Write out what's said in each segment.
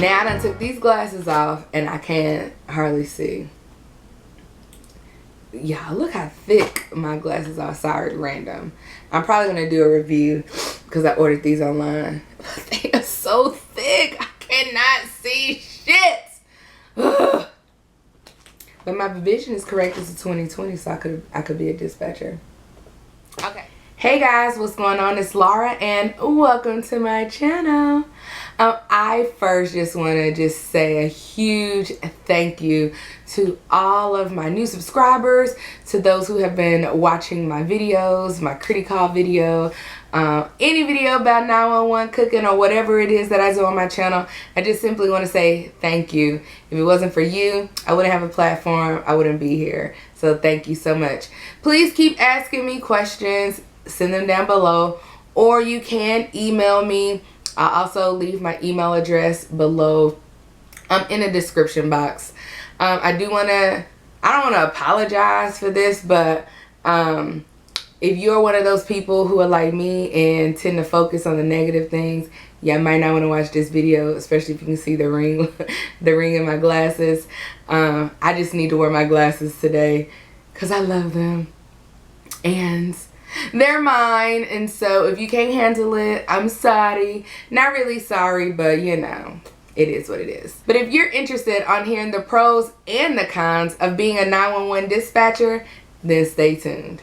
Now I done took these glasses off and I can't hardly see. Y'all, look how thick my glasses are. Sorry, random. I'm probably going to do a review because I ordered these online. They are so thick. I cannot see shit. Ugh. But my vision is corrected to 20/20, so I could be a dispatcher. Okay. Hey guys, what's going on? It's Laura and welcome to my channel. I first just want to say a huge thank you to all of my new subscribers, to those who have been watching my videos, my Critti Call video, any video about 911 cooking or whatever it is that I do on my channel. I just simply want to say thank you. If it wasn't for you, I wouldn't have a platform. I wouldn't be here. So thank you so much. Please keep asking me questions. Send them down below, or you can email me. I'll also leave my email address below in the description box. I don't want to apologize for this, but if you're one of those people who are like me and tend to focus on the negative things, you might not want to watch this video, especially if you can see the ring the ring in my glasses. I just need to wear my glasses today because I love them and they're mine. And so if you can't handle it, I'm sorry. Not really sorry, but you know, it is what it is. But if you're interested on hearing the pros and the cons of being a 911 dispatcher, then stay tuned.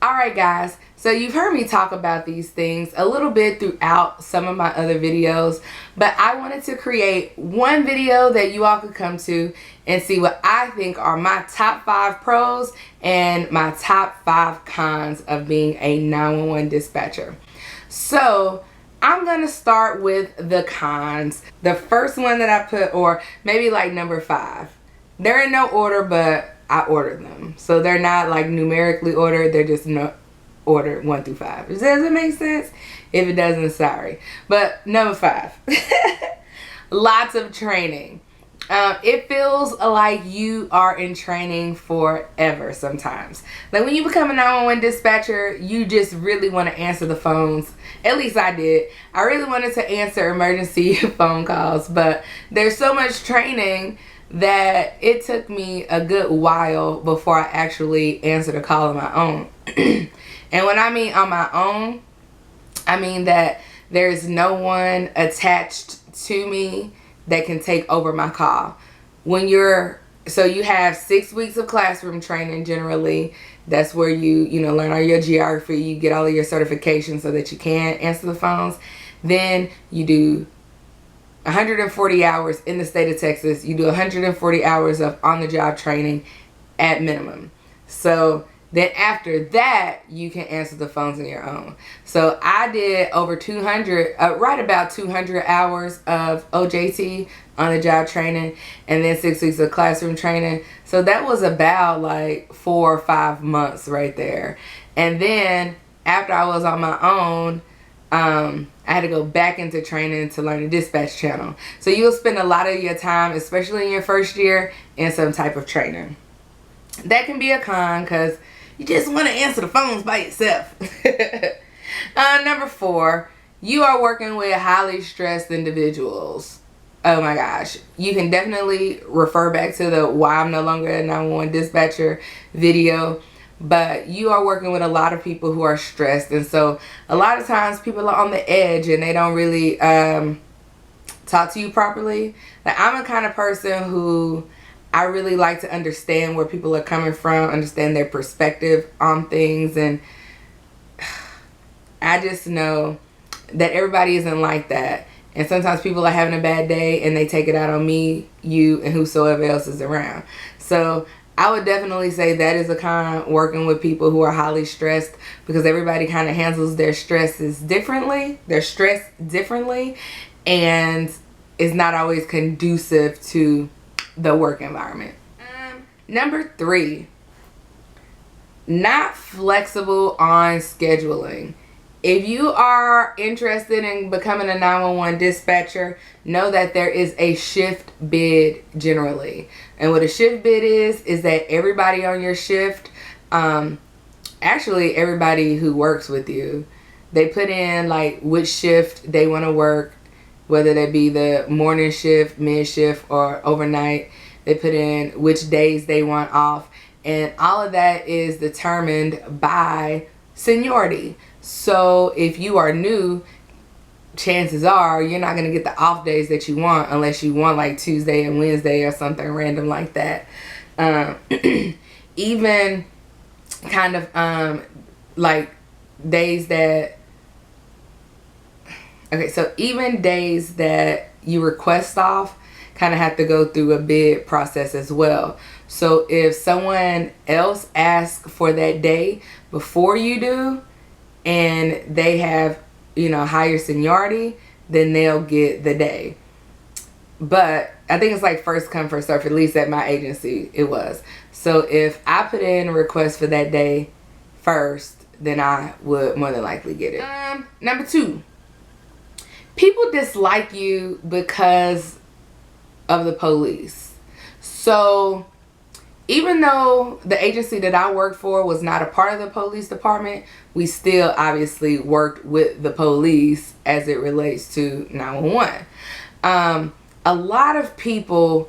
Alright guys, so you've heard me talk about these things a little bit throughout some of my other videos, but I wanted to create one video that you all could come to and see what I think are my top 5 pros and my top 5 cons of being a 911 dispatcher. So I'm going to start with the cons. The first one that I put, or maybe like number 5. They're in no order, but I ordered them. So they're not like numerically ordered. They're just ordered 1 through 5. Does that make sense? If it doesn't, sorry. But number 5. Lots of training. It feels like you are in training forever sometimes. Like when you become a 911 dispatcher, you just really want to answer the phones. At least I did. I really wanted to answer emergency phone calls, but there's so much training that it took me a good while before I actually answered a call on my own. And when I mean on my own, I mean that there's no one attached to me that can take over my call. So you have 6 weeks of classroom training generally. That's where you learn all your geography, you get all of your certifications so that you can answer the phones. Then you do 140 hours in the state of Texas. You do 140 hours of on-the-job training at minimum. So then after that, you can answer the phones on your own. So I did over 200, right about 200 hours of OJT, on-the-job training, and then 6 weeks of classroom training. So that was about like 4 or 5 months right there. And then after I was on my own, I had to go back into training to learn the dispatch channel. So you'll spend a lot of your time, especially in your first year, in some type of training. That can be a con because you just want to answer the phones by yourself. Number 4, you are working with highly stressed individuals. Oh my gosh. You can definitely refer back to the why I'm no longer a 911 dispatcher video. But you are working with a lot of people who are stressed, and so a lot of times people are on the edge and they don't really talk to you properly. Like, I'm a kind of person who I really like to understand where people are coming from, understand their perspective on things, and I just know that everybody isn't like that. And sometimes people are having a bad day and they take it out on me, you, and whosoever else is around. So I would definitely say that is a con, working with people who are highly stressed, because everybody kind of handles their stresses differently. Their stress differently, and it's not always conducive to the work environment. Number 3, not flexible on scheduling. If you are interested in becoming a 911 dispatcher, know that there is a shift bid generally. And what a shift bid is that everybody on your shift, actually everybody who works with you, they put in like which shift they want to work whether that be the morning shift, mid shift, or overnight. They put in which days they want off. And all of that is determined by seniority. So if you are new, chances are you're not going to get the off days that you want unless you want like Tuesday and Wednesday or something random like that. Even kind of like days that, okay, so even days that you request off kind of have to go through a bid process as well. So if someone else asks for that day before you do and they have, you know, higher seniority, then they'll get the day. But I think it's like first come, first serve, at least at my agency it was. So if I put in a request for that day first, then I would more than likely get it. Number 2, people dislike you because of the police. So even though the agency that I worked for was not a part of the police department, we still obviously worked with the police as it relates to 911. A lot of people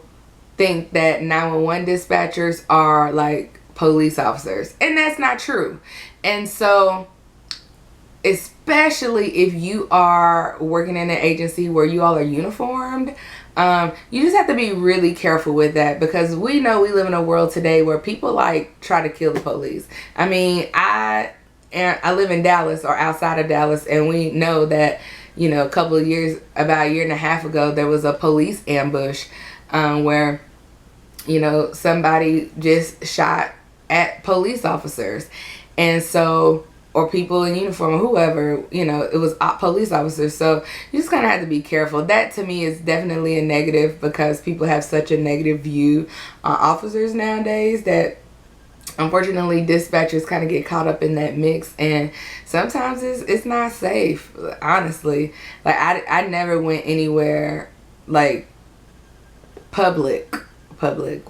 think that 911 dispatchers are like police officers, and that's not true. And so, especially if you are working in an agency where you all are uniformed, you just have to be really careful with that, because we know we live in a world today where people like try to kill the police. I mean, I live in Dallas or outside of Dallas, and we know that, you know, a couple of years, about a year and a half ago, there was a police ambush where, you know, somebody just shot at police officers. And so, or people in uniform or whoever, you know, it was police officers. So you just kind of have to be careful. That to me is definitely a negative, because people have such a negative view on officers nowadays that unfortunately dispatchers kind of get caught up in that mix, and sometimes it's not safe, honestly. Like I never went anywhere like public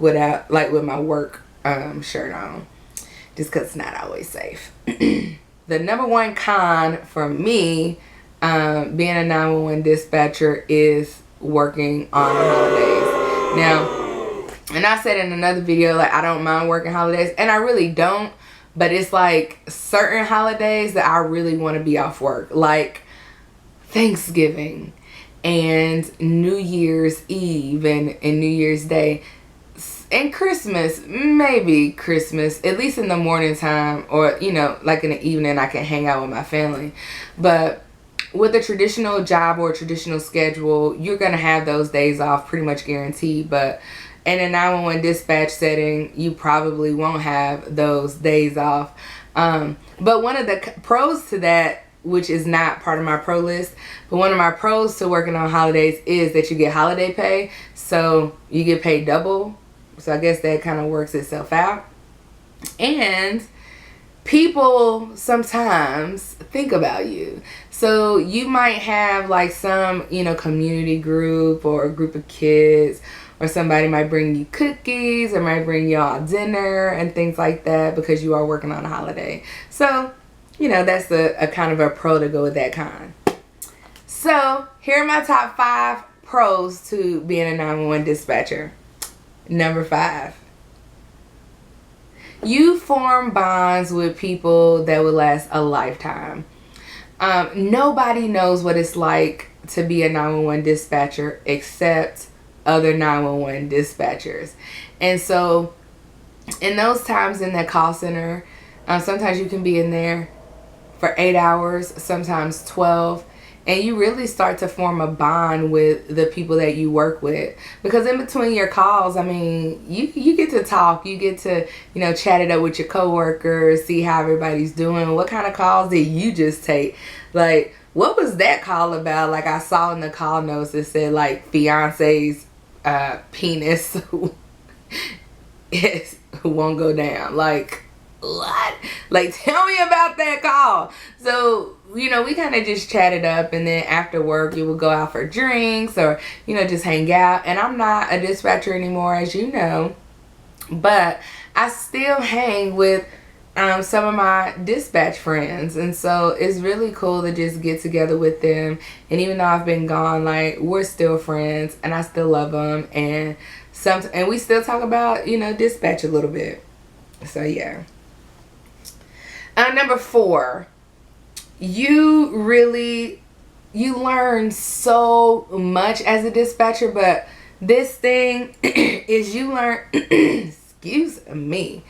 without, like, with my work shirt on, just because it's not always safe. The number 1 con for me being a 911 dispatcher is working on the holidays. Now, and I said in another video, like, I don't mind working holidays, and I really don't, but it's like certain holidays that I really want to be off work, like Thanksgiving and New Year's Eve and New Year's Day and Christmas. Maybe Christmas, at least in the morning time, or, you know, like in the evening I can hang out with my family. But with a traditional job or a traditional schedule, you're going to have those days off pretty much guaranteed. But in a 911 dispatch setting, you probably won't have those days off. But one of the pros to that, which is not part of my pro list, but one of my pros to working on holidays is that you get holiday pay. So you get paid double. So I guess that kind of works itself out. And people sometimes think about you. So you might have like some, you know, community group or a group of kids, or somebody might bring you cookies or might bring y'all dinner and things like that because you are working on a holiday. So, you know, that's a kind of a pro to go with that con. So here are my top 5 pros to being a 911 dispatcher. Number 5. You form bonds with people that will last a lifetime. Nobody knows what it's like to be a 911 dispatcher except other 911 dispatchers. And so in those times in that call center, sometimes you can be in there for 8 hours, sometimes 12, and you really start to form a bond with the people that you work with, because in between your calls, I mean, you get to talk, you get to, you know, chat it up with your coworkers, see how everybody's doing, what kind of calls did you just take, like, what was that call about? Like, I saw in the call notes it said like fiance's penis won't go down. Like, what? Like, tell me about that call. So, you know, we kind of just chatted up, and then after work you would go out for drinks or, you know, just hang out. And I'm not a dispatcher anymore, as you know, but I still hang with some of my dispatch friends, and so it's really cool to just get together with them. And even though I've been gone, like, we're still friends, and I still love them, and we still talk about, you know, dispatch a little bit. So yeah. Number 4, you learn so much as a dispatcher, but this thing is you learn excuse me,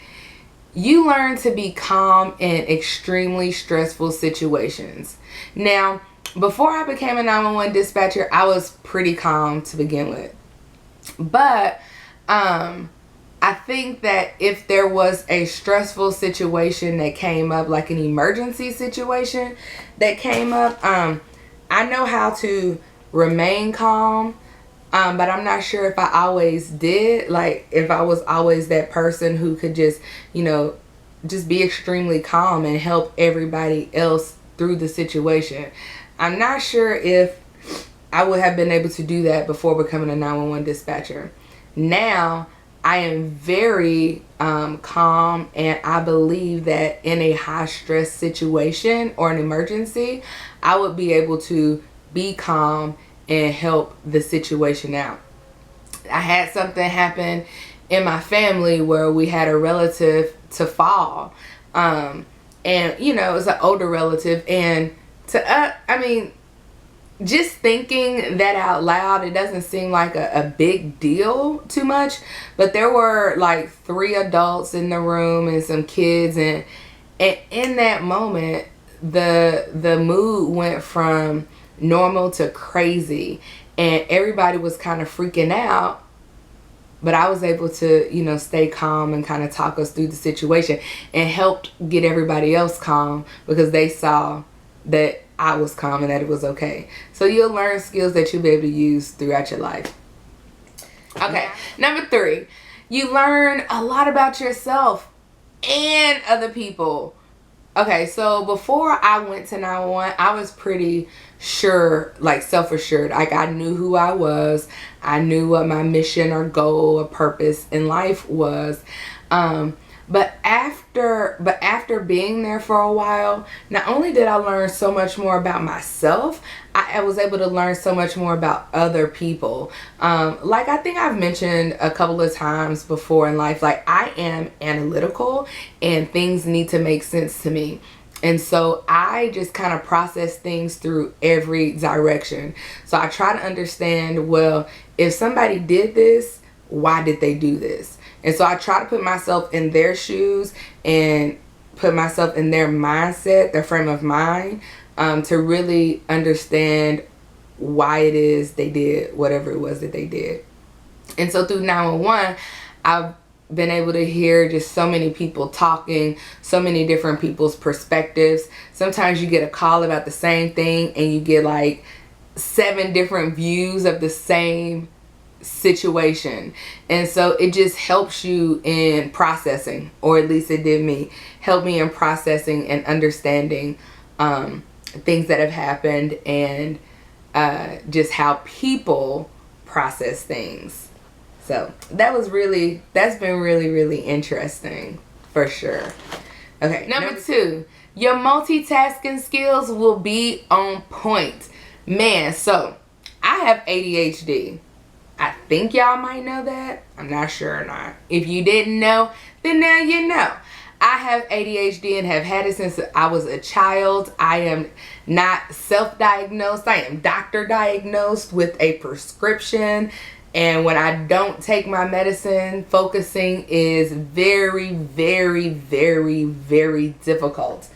you learn to be calm in extremely stressful situations. Now, before I became a 911 dispatcher, I was pretty calm to begin with. But I think that if there was a stressful situation that came up, like an emergency situation that came up, I know how to remain calm. But I'm not sure if I always did, like if I was always that person who could just, you know, just be extremely calm and help everybody else through the situation. I'm not sure if I would have been able to do that before becoming a 911 dispatcher. Now, I am very calm, and I believe that in a high stress situation or an emergency, I would be able to be calm and help the situation out. I had something happen in my family where we had a relative to fall. And, you know, it was an older relative. And I mean, just thinking that out loud, it doesn't seem like a big deal too much. But there were like 3 adults in the room and some kids. And in that moment, the mood went from normal to crazy, and everybody was kind of freaking out, but I was able to, you know, stay calm and kind of talk us through the situation and helped get everybody else calm because they saw that I was calm and that it was okay. So you'll learn skills that you'll be able to use throughout your life. Okay, number 3, you learn a lot about yourself and other people. Okay, so before I went to 911, I was pretty sure, like self-assured. Like I knew who I was. I knew what my mission or goal or purpose in life was. But after being there for a while, not only did I learn so much more about myself, I was able to learn so much more about other people. Like I think I've mentioned a couple of times before in life, like I am analytical and things need to make sense to me. And so I just kind of process things through every direction. So I try to understand, well, if somebody did this, why did they do this? And so I try to put myself in their shoes and put myself in their mindset, their frame of mind, to really understand why it is they did whatever it was that they did. And so through 911, I've been able to hear just so many people talking, so many different people's perspectives. Sometimes you get a call about the same thing and you get like 7 different views of the same situation. And so it just helps you in processing, or at least it did me, help me in processing and understanding things that have happened and just how people process things. So that's been really, really interesting for sure. Okay, number 2, your multitasking skills will be on point. Man, so I have ADHD. I think y'all might know that. I'm not sure or not. If you didn't know, then now you know. I have ADHD and have had it since I was a child. I am not self-diagnosed. I am doctor diagnosed with a prescription. And when I don't take my medicine, focusing is very, very, very, very difficult.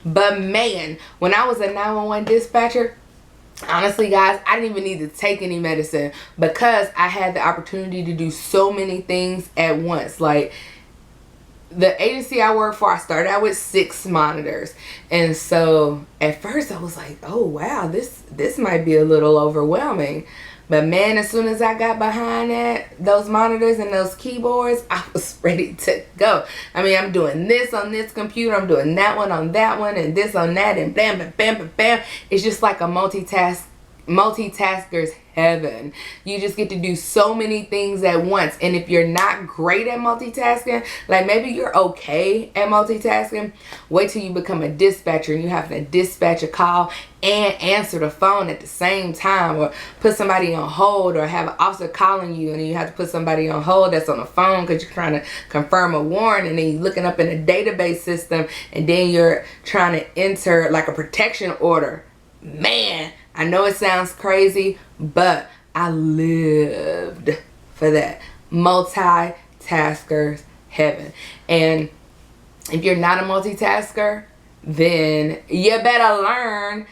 But man, when I was a 911 dispatcher, honestly guys, I didn't even need to take any medicine because I had the opportunity to do so many things at once. Like the agency I work for, I started out with 6 monitors. And so at first I was like, oh wow, this might be a little overwhelming. But man, as soon as I got behind those monitors and those keyboards, I was ready to go. I mean, I'm doing this on this computer, I'm doing that one on that one, and this on that, and bam, bam, bam, bam, bam. It's just like a multitask multitaskers heaven. You just get to do so many things at once. And if you're not great at multitasking, like maybe you're okay at multitasking, wait till you become a dispatcher and you have to dispatch a call and answer the phone at the same time, or put somebody on hold, or have an officer calling you and you have to put somebody on hold that's on the phone because you're trying to confirm a warrant, and then you're looking up in a database system, and then you're trying to enter like a protection order. Man, I know it sounds crazy, but I lived for that. Multitaskers heaven. And if you're not a multitasker, then you better learn.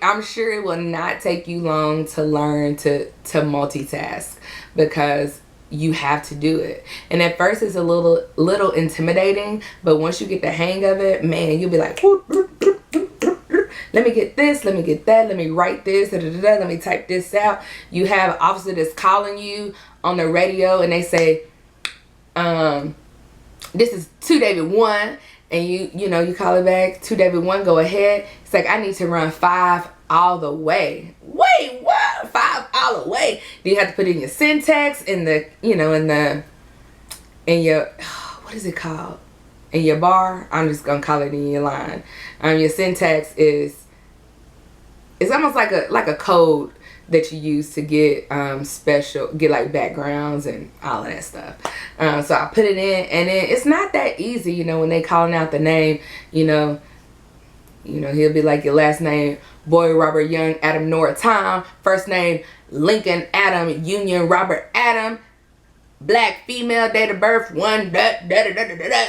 I'm sure it will not take you long to learn to multitask, because you have to do it. And at first it's a little intimidating, but once you get the hang of it, man, you'll be like, let me get this, let me get that, let me write this, let me type this out. You have an officer that's calling you on the radio and they say, this is 2 David 1, and you call it back, 2 David 1, go ahead. It's like, I need to run 5 all the way. Wait, what? 5 all the way? Do you have to put in your syntax in the, in your, what is it called? In your bar? I'm just gonna call it in your line. Your syntax is, it's almost like a code that you use to get get like backgrounds and all of that stuff. So I put it in, and then it's not that easy, when they calling out the name, he'll be like, your last name Boy Robert Young Adam Nora Tom, first name Lincoln Adam Union Robert Adam, black female, date of birth 1 da da da da da da.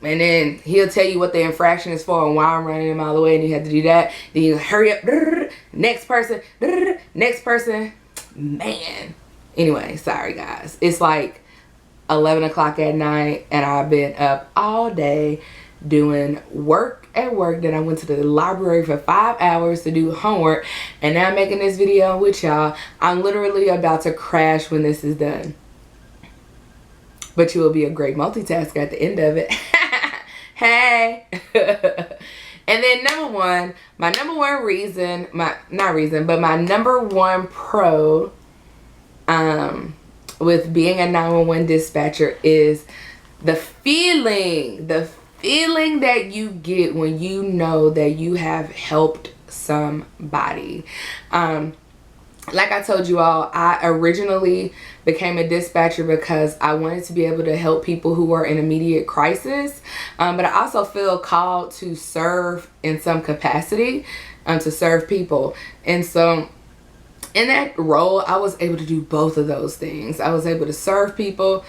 And then he'll tell you what the infraction is for and why I'm running him all the way, and you have to do that. Then you hurry up. Next person. Next person. Man. Anyway, sorry guys. It's like 11 o'clock at night, and I've been up all day doing work at work. Then I went to the library for 5 hours to do homework, and now I'm making this video with y'all. I'm literally about to crash when this is done. But you will be a great multitasker at the end of it. Hey. And then my number one reason, my number one pro with being a 911 dispatcher is the feeling that you get when you know that you have helped somebody. Like I told you all, I originally became a dispatcher because I wanted to be able to help people who were in immediate crisis. But I also feel called to serve in some capacity, to serve people. And so in that role, I was able to do both of those things. I was able to serve people,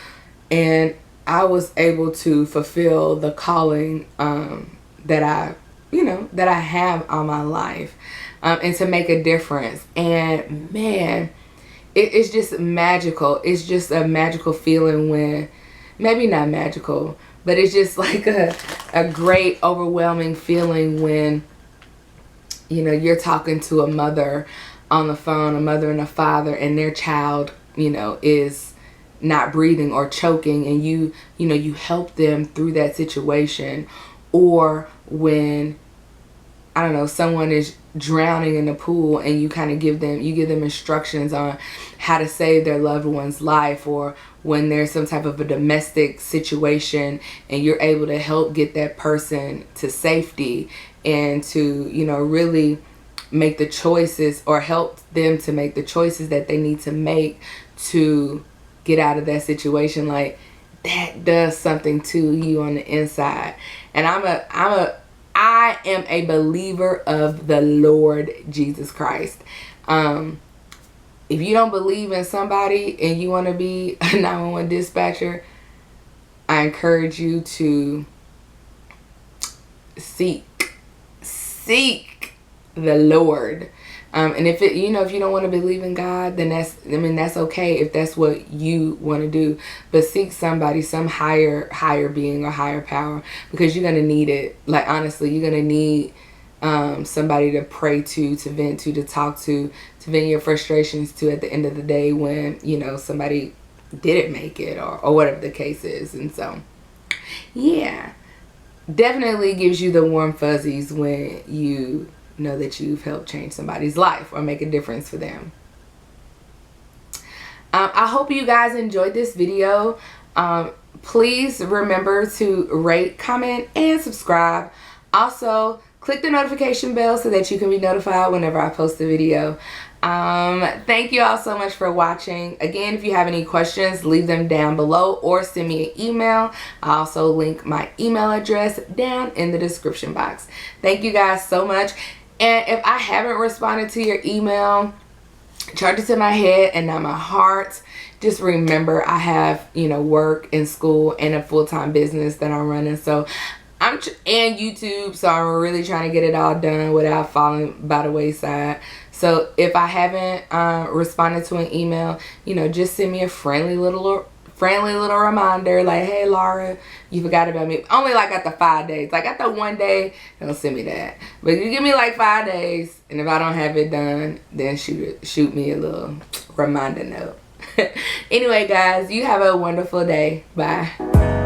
and I was able to fulfill the calling that I have on my life. And to make a difference. And man, it's just magical. It's just a magical feeling when, maybe not magical, but it's just like a great overwhelming feeling when you're talking to a mother on the phone, a mother and a father, and their child is not breathing or choking, and you help them through that situation. Or when, I don't know, someone is drowning in the pool, and you give them instructions on how to save their loved one's life, or when there's some type of a domestic situation and you're able to help get that person to safety, and to really make the choices, or help them to make the choices that they need to make to get out of that situation. Like, that does something to you on the inside. And I am a believer of the Lord Jesus Christ. If you don't believe in somebody and you want to be a 911 dispatcher, I encourage you to seek the Lord. And if you don't want to believe in God, then that's okay if that's what you want to do. But seek somebody, some higher being or higher power, because you're gonna need it. Like, honestly, you're gonna need somebody to pray to vent to talk to vent your frustrations to at the end of the day, when somebody didn't make it, or whatever the case is. And so, yeah, definitely gives you the warm fuzzies when you know that you've helped change somebody's life or make a difference for them. I hope you guys enjoyed this video. Please remember to rate, comment, and subscribe. Also, click the notification bell so that you can be notified whenever I post a video. Thank you all so much for watching. Again, if you have any questions, leave them down below or send me an email. I also link my email address down in the description box. Thank you guys so much. And if I haven't responded to your email, charge it to my head and not my heart. Just remember, I have, work and school and a full-time business that I'm running. So and YouTube. So I'm really trying to get it all done without falling by the wayside. So if I haven't responded to an email, just send me a friendly little reminder like, hey Laura, you forgot about me. Only like after 5 days. Like after 1 day, don't send me that. But you give me like 5 days, and if I don't have it done, then shoot me a little reminder note. Anyway guys, you have a wonderful day. Bye.